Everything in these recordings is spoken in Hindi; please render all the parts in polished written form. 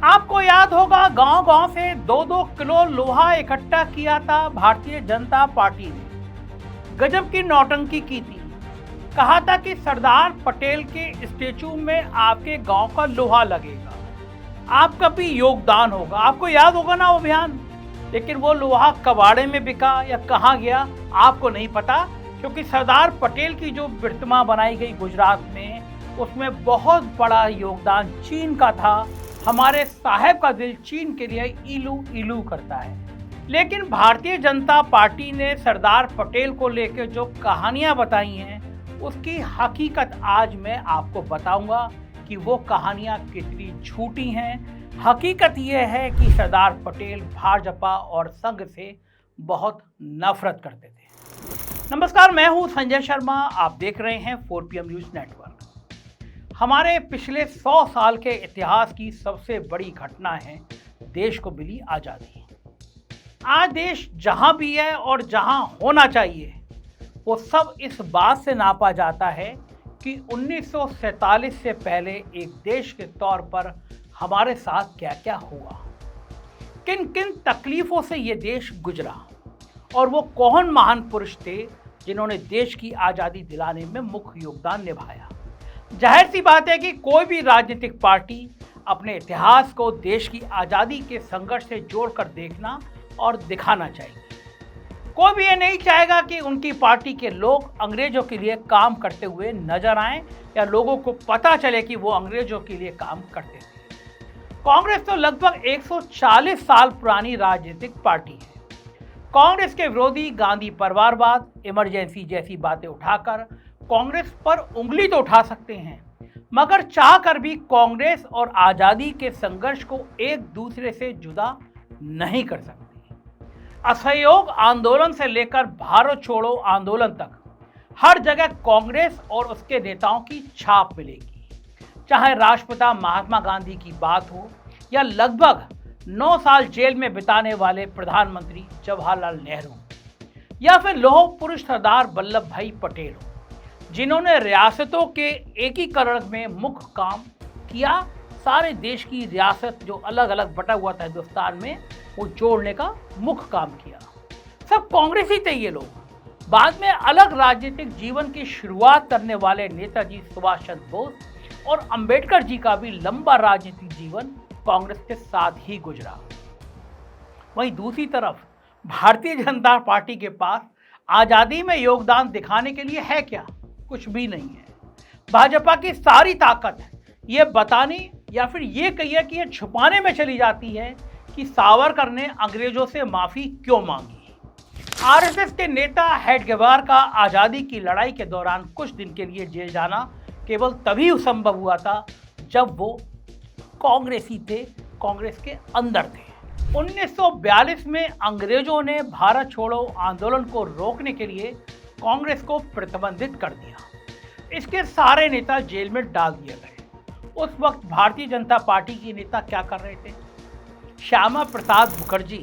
आपको याद होगा गांव-गांव से 2-2 किलो लोहा इकट्ठा किया था भारतीय जनता पार्टी ने। गजब की नौटंकी की थी। कहा था कि सरदार पटेल के स्टेचू में आपके गांव का लोहा लगेगा, आपका भी योगदान होगा। आपको याद होगा ना वो अभियान। लेकिन वो लोहा कबाड़े में बिका या कहाँ गया आपको नहीं पता, क्योंकि सरदार पटेल की जो प्रतिमा बनाई गई गुजरात में, उसमें बहुत बड़ा योगदान चीन का था। हमारे साहेब का दिल चीन के लिए इलू इलू करता है। लेकिन भारतीय जनता पार्टी ने सरदार पटेल को लेकर जो कहानियां बताई हैं, उसकी हकीकत आज मैं आपको बताऊंगा कि वो कहानियां कितनी झूठी हैं। हकीकत ये है कि सरदार पटेल भाजपा और संघ से बहुत नफरत करते थे। नमस्कार, मैं हूं संजय शर्मा। आप देख रहे हैं 4PM न्यूज नेटवर्क। हमारे पिछले 100 साल के इतिहास की सबसे बड़ी घटना है देश को मिली आज़ादी। आज देश जहां भी है और जहां होना चाहिए, वो सब इस बात से नापा जाता है कि 1947 से पहले एक देश के तौर पर हमारे साथ क्या क्या हुआ, किन किन तकलीफ़ों से ये देश गुजरा और वो कौन महान पुरुष थे जिन्होंने देश की आज़ादी दिलाने में मुख्य योगदान निभाया। जाहिर सी बात है कि कोई भी राजनीतिक पार्टी अपने इतिहास को देश की आज़ादी के संघर्ष से जोड़कर देखना और दिखाना चाहिए। कोई भी ये नहीं चाहेगा कि उनकी पार्टी के लोग अंग्रेजों के लिए काम करते हुए नजर आएं या लोगों को पता चले कि वो अंग्रेजों के लिए काम करते थे। कांग्रेस तो लगभग 140 साल पुरानी राजनीतिक पार्टी है। कांग्रेस के विरोधी गांधी परिवारवाद, इमरजेंसी जैसी बातें उठाकर कांग्रेस पर उंगली तो उठा सकते हैं, मगर चाहकर भी कांग्रेस और आज़ादी के संघर्ष को एक दूसरे से जुदा नहीं कर सकते। असहयोग आंदोलन से लेकर भारत छोड़ो आंदोलन तक हर जगह कांग्रेस और उसके नेताओं की छाप मिलेगी। चाहे राष्ट्रपिता महात्मा गांधी की बात हो या लगभग 9 साल जेल में बिताने वाले प्रधानमंत्री जवाहरलाल नेहरू, या फिर लौह पुरुष सरदार वल्लभ भाई पटेल हो, जिन्होंने रियासतों के एकीकरण में मुख्य काम किया। सारे देश की रियासत जो अलग अलग बटा हुआ था हिंदुस्तान में, वो जोड़ने का मुख्य काम किया। सब कांग्रेस ही थे ये लोग। बाद में अलग राजनीतिक जीवन की शुरुआत करने वाले नेताजी सुभाष चंद्र बोस और अंबेडकर जी का भी लंबा राजनीतिक जीवन कांग्रेस के साथ ही गुजरा। वहीं दूसरी तरफ भारतीय जनता पार्टी के पास आज़ादी में योगदान दिखाने के लिए है क्या? कुछ भी नहीं है। भाजपा की सारी ताकत ये बताने या फिर ये कहिए कि ये छुपाने में चली जाती है कि सावरकर ने अंग्रेजों से माफ़ी क्यों मांगी। आरएसएस के नेता हेडगेवार का आज़ादी की लड़ाई के दौरान कुछ दिन के लिए जेल जाना केवल तभी संभव हुआ था जब वो कांग्रेसी थे, कांग्रेस के अंदर थे। 1942 में अंग्रेजों ने भारत छोड़ो आंदोलन को रोकने के लिए कांग्रेस को प्रतिबंधित कर दिया। इसके सारे नेता जेल में डाल दिए गए। उस वक्त भारतीय जनता पार्टी के नेता क्या कर रहे थे? श्यामा प्रसाद मुखर्जी,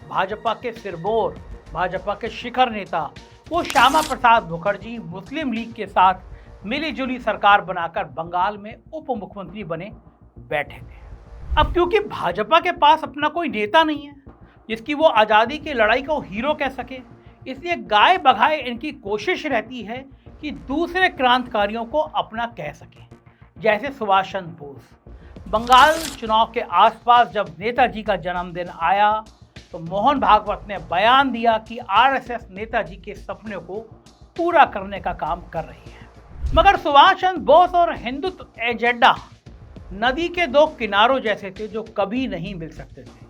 भाजपा के सिरमौर, भाजपा के शिखर नेता, वो श्यामा प्रसाद मुखर्जी मुस्लिम लीग के साथ मिलीजुली सरकार बनाकर बंगाल में उप मुख्यमंत्री बने बैठे थे। अब क्योंकि भाजपा के पास अपना कोई नेता नहीं है जिसकी वो आज़ादी की लड़ाई को हीरो कह सके, इसलिए गाय बगाए इनकी कोशिश रहती है कि दूसरे क्रांतिकारियों को अपना कह सके। जैसे सुभाष चंद्र बोस, बंगाल चुनाव के आसपास जब नेताजी का जन्मदिन आया तो मोहन भागवत ने बयान दिया कि आरएसएस नेताजी के सपने को पूरा करने का काम कर रही है। मगर सुभाष चंद्र बोस और हिंदुत्व एजेंडा नदी के दो किनारों जैसे थे जो कभी नहीं मिल सकते थे।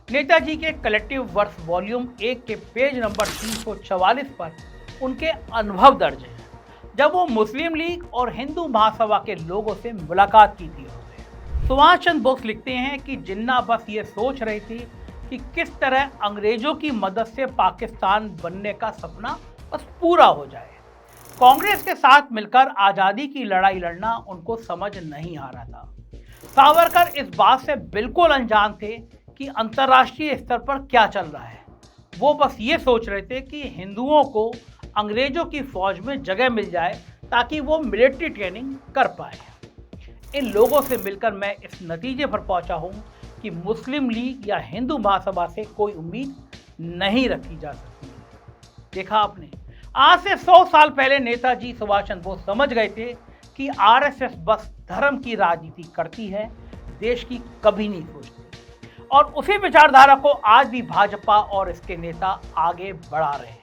नेताजी के कलेक्टिव वर्क्स वॉल्यूम 1 के पेज नंबर 344 पर उनके अनुभव दर्ज हैं, जब वो मुस्लिम लीग और हिंदू महासभा के लोगों से मुलाकात की थी। सुभाष चंद्र बोस लिखते हैं कि जिन्ना बस ये सोच रही थी कि किस तरह अंग्रेजों की मदद से पाकिस्तान बनने का सपना बस पूरा हो जाए। कांग्रेस के साथ मिलकर आज़ादी की लड़ाई लड़ना उनको समझ नहीं आ रहा था। सावरकर इस बात से बिल्कुल अनजान थे कि अंतर्राष्ट्रीय स्तर पर क्या चल रहा है। वो बस ये सोच रहे थे कि हिंदुओं को अंग्रेजों की फौज में जगह मिल जाए ताकि वो मिलिट्री ट्रेनिंग कर पाए। इन लोगों से मिलकर मैं इस नतीजे पर पहुंचा हूं कि मुस्लिम लीग या हिंदू महासभा से कोई उम्मीद नहीं रखी जा सकती। देखा आपने, आज से 100 साल पहले नेताजी सुभाष चंद्र बोस समझ गए थे कि आरएसएस बस धर्म की राजनीति करती है, देश की कभी नहीं सोचती। और उसी विचारधारा को आज भी भाजपा और इसके नेता आगे बढ़ा रहे हैं।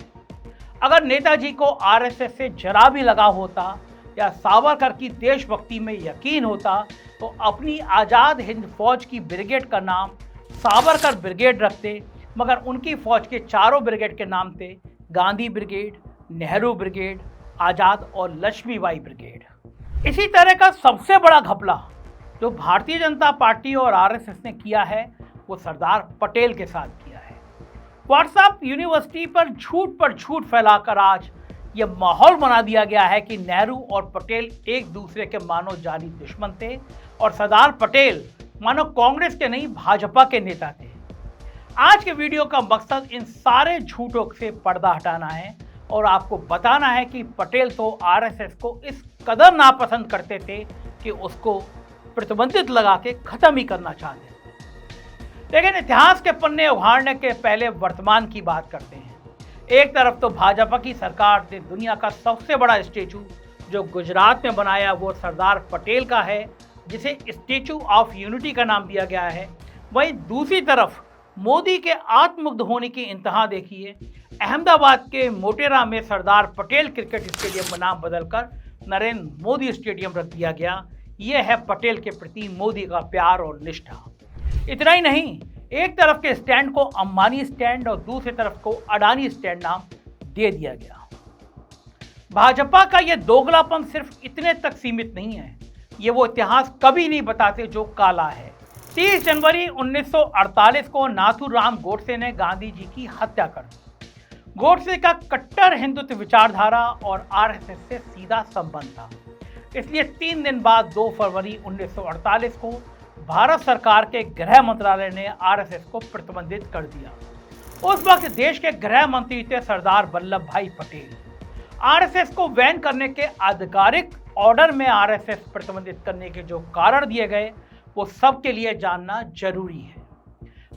अगर नेताजी को आरएसएस से जरा भी लगाव होता या सावरकर की देशभक्ति में यकीन होता तो अपनी आज़ाद हिंद फौज की ब्रिगेड का नाम सावरकर ब्रिगेड रखते, मगर उनकी फौज के चारों ब्रिगेड के नाम थे गांधी ब्रिगेड, नेहरू ब्रिगेड, आज़ाद और लक्ष्मीबाई ब्रिगेड। इसी तरह का सबसे बड़ा घपला जो भारतीय जनता पार्टी और आरएसएस ने किया है वो सरदार पटेल के साथ किया है। व्हाट्सएप यूनिवर्सिटी पर झूठ फैलाकर आज ये माहौल बना दिया गया है कि नेहरू और पटेल एक दूसरे के मानो जानी दुश्मन थे और सरदार पटेल मानो कांग्रेस के नहीं भाजपा के नेता थे। आज के वीडियो का मकसद इन सारे झूठों से पर्दा हटाना है और आपको बताना है कि पटेल तो आरएसएस को इस कदर नापसंद करते थे कि उसको प्रतिबंधित लगा के खत्म ही करना चाहते थे। लेकिन इतिहास के पन्ने उघाड़ने के पहले वर्तमान की बात करते हैं। एक तरफ तो भाजपा की सरकार ने दुनिया का सबसे बड़ा स्टेचू जो गुजरात में बनाया वो सरदार पटेल का है, जिसे स्टेचू ऑफ यूनिटी का नाम दिया गया है। वहीं दूसरी तरफ मोदी के आत्ममुग्ध होने की इंतहा देखिए। अहमदाबाद के मोटेरा में सरदार पटेल क्रिकेट स्टेडियम का नाम बदलकर नरेंद्र मोदी स्टेडियम रख दिया गया। यह है पटेल के प्रति मोदी का प्यार और निष्ठा। इतना ही नहीं, एक तरफ के स्टैंड को अंबानी स्टैंड और दूसरी तरफ को अडानी स्टैंड नाम दे दिया गया। भाजपा का यह दोगलापन सिर्फ इतने तक सीमित नहीं है, ये वो इतिहास कभी नहीं बताते जो काला है। 30 जनवरी 1948 को नाथूराम गोडसे ने गांधी जी की हत्या कर दी। गोडसे का कट्टर हिंदुत्व विचारधारा और आरएसएस से सीधा संबंध था, इसलिए 3 दिन बाद 2 फरवरी 1948 को भारत सरकार के गृह मंत्रालय ने आरएसएस को प्रतिबंधित कर दिया। उस वक्त देश के गृह मंत्री थे सरदार वल्लभ भाई पटेल। आरएसएस को बैन करने के आधिकारिक ऑर्डर में आरएसएस प्रतिबंधित करने के जो कारण दिए गए वो सबके लिए जानना जरूरी है।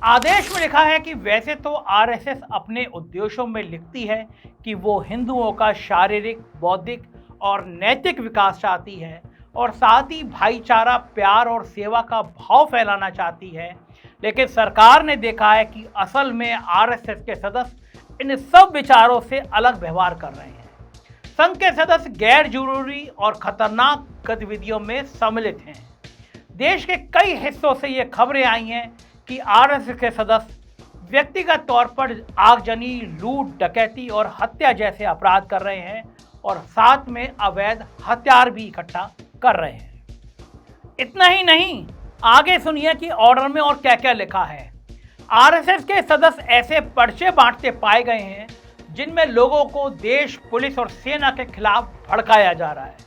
आदेश में लिखा है कि वैसे तो आरएसएस अपने उद्देश्यों में लिखती है कि वो हिंदुओं का शारीरिक, बौद्धिक और नैतिक विकास चाहती है और साथ ही भाईचारा, प्यार और सेवा का भाव फैलाना चाहती है, लेकिन सरकार ने देखा है कि असल में आरएसएस के सदस्य इन सब विचारों से अलग व्यवहार कर रहे हैं। संघ के सदस्य गैर जरूरी और खतरनाक गतिविधियों में सम्मिलित हैं। देश के कई हिस्सों से ये खबरें आई हैं कि आरएसएस के सदस्य व्यक्तिगत तौर पर आगजनी, लूट, डकैती और हत्या जैसे अपराध कर रहे हैं और साथ में अवैध हथियार भी इकट्ठा कर रहे हैं। इतना ही नहीं, आगे सुनिए कि ऑर्डर में और क्या क्या लिखा है। आरएसएस के सदस्य ऐसे पर्चे बांटते पाए गए हैं जिनमें लोगों को देश, पुलिस और सेना के खिलाफ भड़काया जा रहा है,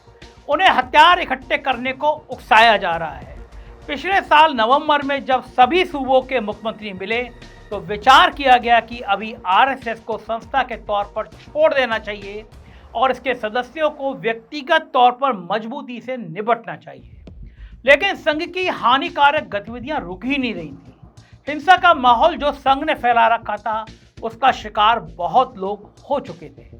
उन्हें हथियार इकट्ठे करने को उकसाया जा रहा है। पिछले साल नवंबर में जब सभी सूबों के मुख्यमंत्री मिले तो विचार किया गया कि अभी आरएसएस को संस्था के तौर पर छोड़ देना चाहिए और इसके सदस्यों को व्यक्तिगत तौर पर मजबूती से निपटना चाहिए। लेकिन संघ की हानिकारक गतिविधियां रुक ही नहीं रही थी। हिंसा का माहौल जो संघ ने फैला रखा था उसका शिकार बहुत लोग हो चुके थे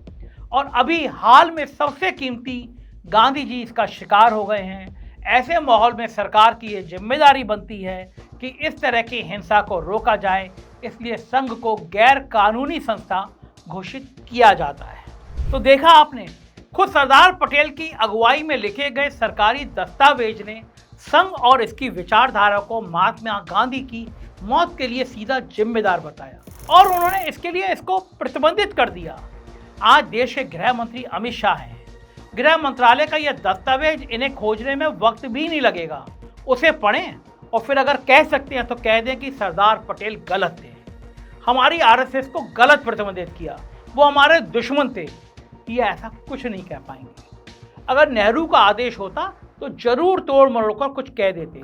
और अभी हाल में सबसे कीमती गांधी जी इसका शिकार हो गए हैं। ऐसे माहौल में सरकार की ये जिम्मेदारी बनती है कि इस तरह की हिंसा को रोका जाए, इसलिए संघ को गैर कानूनी संस्था घोषित किया जाता है। तो देखा आपने, खुद सरदार पटेल की अगुवाई में लिखे गए सरकारी दस्तावेज ने संघ और इसकी विचारधारा को महात्मा गांधी की मौत के लिए सीधा जिम्मेदार बताया और उन्होंने इसके लिए इसको प्रतिबंधित कर दिया। आज देश के गृह मंत्री अमित शाह हैं। गृह मंत्रालय का यह दस्तावेज इन्हें खोजने में वक्त भी नहीं लगेगा। उसे पढ़ें और फिर अगर कह सकते हैं तो कह दें कि सरदार पटेल गलत थे, हमारी आरएसएस को गलत प्रतिबंधित किया, वो हमारे दुश्मन थे। ये ऐसा कुछ नहीं कह पाएंगे। अगर नेहरू का आदेश होता तो जरूर तोड़ मरोड़ कर कुछ कह देते,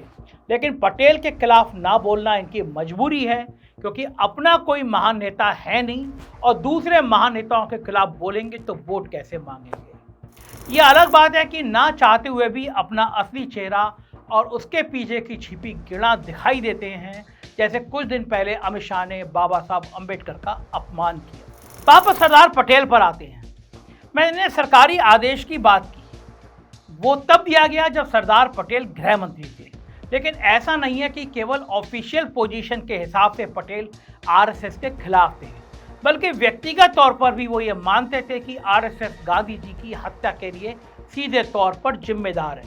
लेकिन पटेल के खिलाफ ना बोलना इनकी मजबूरी है क्योंकि अपना कोई महान नेता है नहीं और दूसरे महान नेताओं के खिलाफ बोलेंगे तो वोट कैसे मांगेंगे। ये अलग बात है कि ना चाहते हुए भी अपना असली चेहरा और उसके पीछे की छिपी गिड़ा दिखाई देते हैं, जैसे कुछ दिन पहले अमित शाह ने बाबा साहब अम्बेडकर का अपमान किया। वापस सरदार पटेल पर आते हैं। मैंने सरकारी आदेश की बात की, वो तब दिया गया जब सरदार पटेल गृह मंत्री थे, लेकिन ऐसा नहीं है कि केवल ऑफिशियल पोजीशन के हिसाब से पटेल आरएसएस के खिलाफ थे, बल्कि व्यक्तिगत तौर पर भी वो ये मानते थे कि आरएसएस गांधी जी की हत्या के लिए सीधे तौर पर जिम्मेदार है।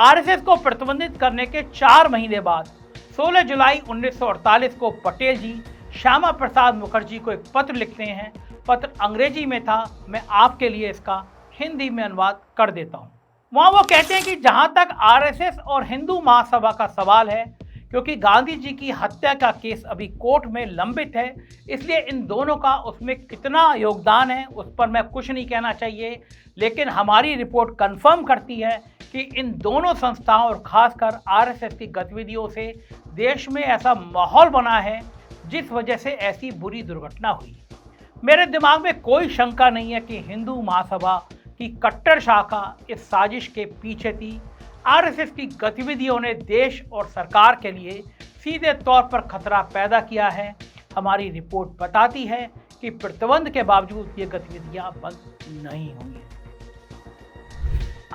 आरएसएस को प्रतिबंधित करने के 4 महीने बाद 16 जुलाई 1948 को पटेल जी श्यामा प्रसाद मुखर्जी को एक पत्र लिखते हैं। पत्र अंग्रेजी में था, मैं आपके लिए इसका हिंदी में अनुवाद कर देता हूँ। वहाँ वो कहते हैं कि जहाँ तक आरएसएस और हिंदू महासभा का सवाल है, क्योंकि गांधी जी की हत्या का केस अभी कोर्ट में लंबित है, इसलिए इन दोनों का उसमें कितना योगदान है उस पर मैं कुछ नहीं कहना चाहिए, लेकिन हमारी रिपोर्ट कंफर्म करती है कि इन दोनों संस्थाओं और खासकर आरएसएस की गतिविधियों से देश में ऐसा माहौल बना है जिस वजह से ऐसी बुरी दुर्घटना हुई। मेरे दिमाग में कोई शंका नहीं है कि हिंदू महासभा की कट्टर शाखा इस साजिश के पीछे थी। आरएसएस की गतिविधियों ने देश और सरकार के लिए सीधे तौर पर खतरा पैदा किया है। हमारी रिपोर्ट बताती है कि प्रतिबंध के बावजूद ये गतिविधियां बंद नहीं होंगी।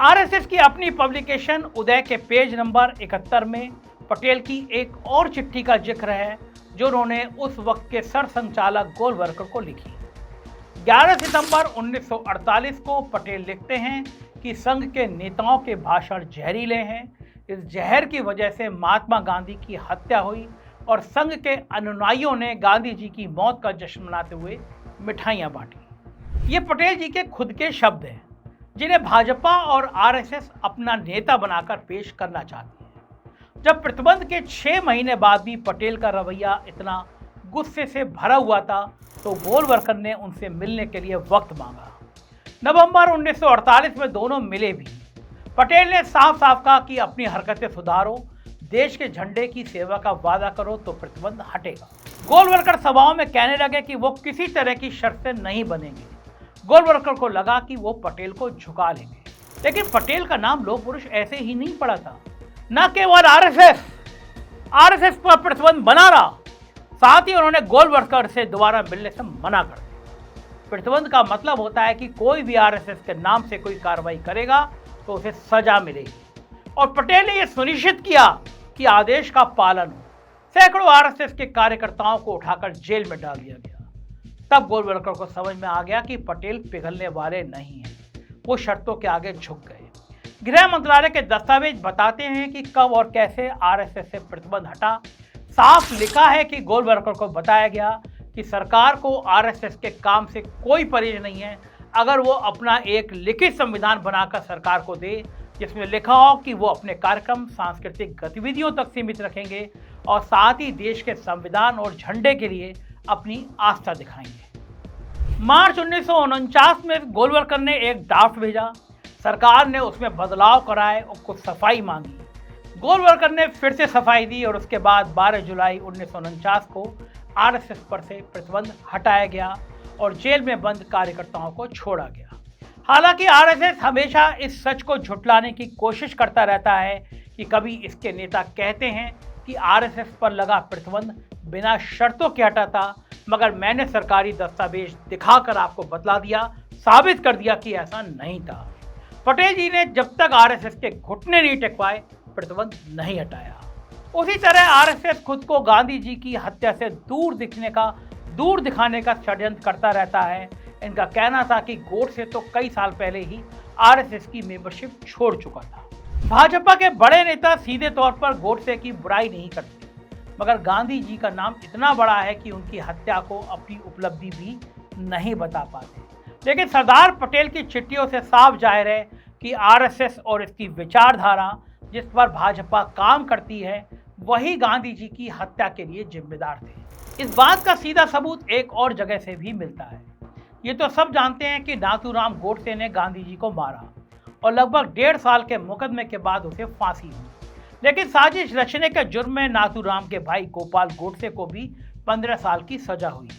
आरएसएस की अपनी पब्लिकेशन उदय के पेज नंबर 71 में पटेल की एक और चिट्ठी का जिक्र है जो उन्होंने उस वक्त के सरसंचालक गोलवलकर को लिखी। 11 सितंबर 1948 को पटेल लिखते हैं कि संघ के नेताओं के भाषण जहरीले हैं। इस जहर की वजह से महात्मा गांधी की हत्या हुई और संघ के अनुयायियों ने गांधी जी की मौत का जश्न मनाते हुए मिठाइयां बांटी। ये पटेल जी के खुद के शब्द हैं, जिन्हें भाजपा और आरएसएस अपना नेता बनाकर पेश करना चाहती है। जब प्रतिबंध के 6 महीने बाद भी पटेल का रवैया इतना गुस्से से भरा हुआ था, तो गोलवलकर ने उनसे मिलने के लिए वक्त मांगा। नवंबर 1948 में दोनों मिले भी। पटेल ने साफ साफ कहा कि अपनी हरकतें सुधारो, देश के झंडे की सेवा का वादा करो तो प्रतिबंध हटेगा। गोलवलकर सभाओं में कहने लगे कि वो किसी तरह की शर्त से नहीं बनेंगे। गोलवलकर को लगा कि वो पटेल को झुका लेंगे, लेकिन पटेल का नाम लोह पुरुष ऐसे ही नहीं पड़ा था। न केवल आरएसएस पर प्रतिबंध बना रहा, साथ ही उन्होंने गोलवलकर से दोबारा मिलने से मना कर दिया। प्रतिबंध का मतलब होता है कि कोई भी आरएसएस के नाम से कोई कार्रवाई करेगा तो उसे सजा मिलेगी, और पटेल ने यह सुनिश्चित किया कि आदेश का पालन हो। सैकड़ों आरएसएस के कार्यकर्ताओं को उठाकर जेल में डाल दिया गया। तब गोलवलकर को समझ में आ गया कि पटेल पिघलने वाले नहीं हैं। वो शर्तों के आगे झुक गए। गृह मंत्रालय के दस्तावेज बताते हैं कि कब और कैसे आरएसएस से प्रतिबंध हटा। साफ लिखा है कि गोलवलकर को बताया गया कि सरकार को आरएसएस के काम से कोई परहेज नहीं है अगर वो अपना एक लिखित संविधान बनाकर सरकार को दे, जिसमें लिखा हो कि वो अपने कार्यक्रम सांस्कृतिक गतिविधियों तक सीमित रखेंगे और साथ ही देश के संविधान और झंडे के लिए अपनी आस्था दिखाएंगे। मार्च 1949 में गोलवलकर ने एक ड्राफ्ट भेजा। सरकार ने उसमें बदलाव कराए और कुछ सफाई मांगी। गोलवलकर ने फिर से सफाई दी और उसके बाद 12 जुलाई 1949 को आरएसएस पर से प्रतिबंध हटाया गया और जेल में बंद कार्यकर्ताओं को छोड़ा गया। हालांकि आरएसएस हमेशा इस सच को झुठलाने की कोशिश करता रहता है कि कभी इसके नेता कहते हैं कि आरएसएस पर लगा प्रतिबंध बिना शर्तों के हटा था, मगर मैंने सरकारी दस्तावेज दिखाकर आपको बतला दिया, साबित कर दिया कि ऐसा नहीं था। पटेल जी ने जब तक आरएसएस के घुटने नहीं टेकवाए प्रतिबंध नहीं हटाया। उसी तरह आरएसएस खुद को गांधी जी की हत्या से दूर दिखाने का षड्यंत्र करता रहता है। इनका कहना था कि गोडसे तो कई साल पहले ही आरएसएस की मेंबरशिप छोड़ चुका था। भाजपा के बड़े नेता सीधे तौर पर गोडसे की बुराई नहीं करते, मगर गांधी जी का नाम इतना बड़ा है कि उनकी हत्या को अपनी उपलब्धि भी नहीं बता पाते। लेकिन सरदार पटेल की चिट्ठियों से साफ जाहिर है कि आरएसएस और इसकी विचारधारा जिस पर भाजपा काम करती है, वही गांधी जी की हत्या के लिए जिम्मेदार थे। इस बात का सीधा सबूत एक और जगह से भी मिलता है। ये तो सब जानते हैं कि नाथूराम गोडसे ने गांधी जी को मारा और लगभग 1.5 साल के मुकदमे के बाद उसे फांसी हुई। लेकिन साजिश रचने के जुर्म में नाथूराम के भाई गोपाल गोडसे को भी 15 साल की सजा हुई।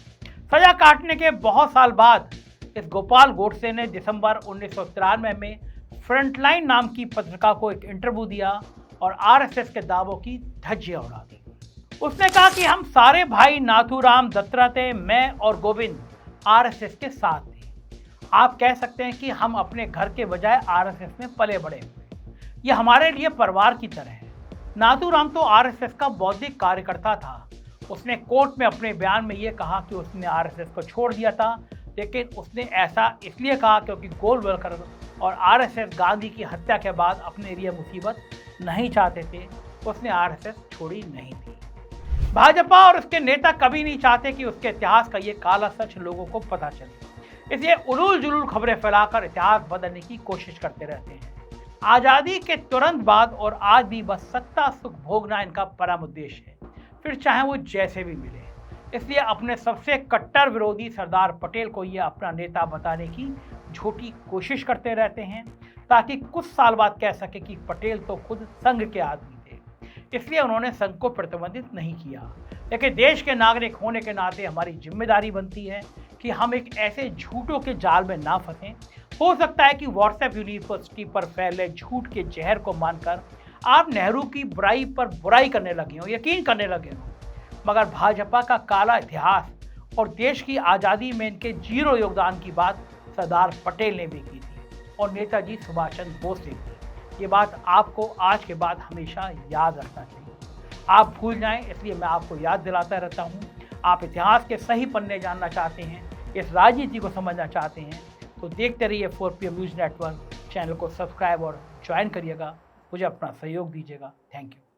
सजा काटने के बहुत साल बाद इस गोपाल गोडसे ने दिसंबर 1993 में फ्रंटलाइन नाम की पत्रिका को एक इंटरव्यू दिया और आरएसएस के दावों की धज्जियां उड़ा दी। उसने कहा कि हम सारे भाई नाथूराम, दत्तात्रेय, मैं और गोविंद आरएसएस के साथ थे। आप कह सकते हैं कि हम अपने घर के बजाय आरएसएस में पले बड़े हुए। यह हमारे लिए परिवार की तरह है। नाथूराम तो आरएसएस का बौद्धिक कार्यकर्ता था। उसने कोर्ट में अपने बयान में यह कहा कि उसने आरएसएस को छोड़ दिया था, लेकिन उसने ऐसा इसलिए कहा क्योंकि गोलवलकर और आरएसएस गांधी की हत्या के बाद अपने लिए मुसीबत नहीं चाहते थे। उसने आरएसएस छोड़ी नहीं थी। भाजपा और उसके नेता कभी नहीं चाहते कि उसके इतिहास का ये काला सच लोगों को पता चले, इसलिए उलूल जुलूल खबरें फैलाकर इतिहास बदलने की कोशिश करते रहते हैं। आज़ादी के तुरंत बाद और आज भी बस सत्ता सुख भोगना इनका परम उद्देश्य है, फिर चाहे वो जैसे भी मिले। इसलिए अपने सबसे कट्टर विरोधी सरदार पटेल को ये अपना नेता बताने की झूठी कोशिश करते रहते हैं, ताकि कुछ साल बाद कह सके कि पटेल तो खुद संघ के आदमी थे। इसलिए उन्होंने संघ को प्रतिबंधित नहीं किया। लेकिन देश के नागरिक होने के नाते हमारी जिम्मेदारी बनती है कि हम एक ऐसे झूठों के जाल में ना फंसें। हो सकता है कि व्हाट्सएप यूनिवर्सिटी पर फैले झूठ के जहर को मानकर आप नेहरू की बुराई पर बुराई करने लगे हो, यकीन करने लगे हो, मगर भाजपा का काला इतिहास और देश की आज़ादी में इनके जीरो योगदान की बात सरदार पटेल ने भी की थी और नेताजी सुभाष चंद्र बोस ने की। ये बात आपको आज के बाद हमेशा याद रखना चाहिए। आप भूल जाएं, इसलिए मैं आपको याद दिलाता रहता हूँ। आप इतिहास के सही पन्ने जानना चाहते हैं, इस राजनीति को समझना चाहते हैं, तो देखते रहिए 4PM न्यूज़ नेटवर्क। चैनल को सब्सक्राइब और ज्वाइन करिएगा। मुझे अपना सहयोग दीजिएगा। Thank you.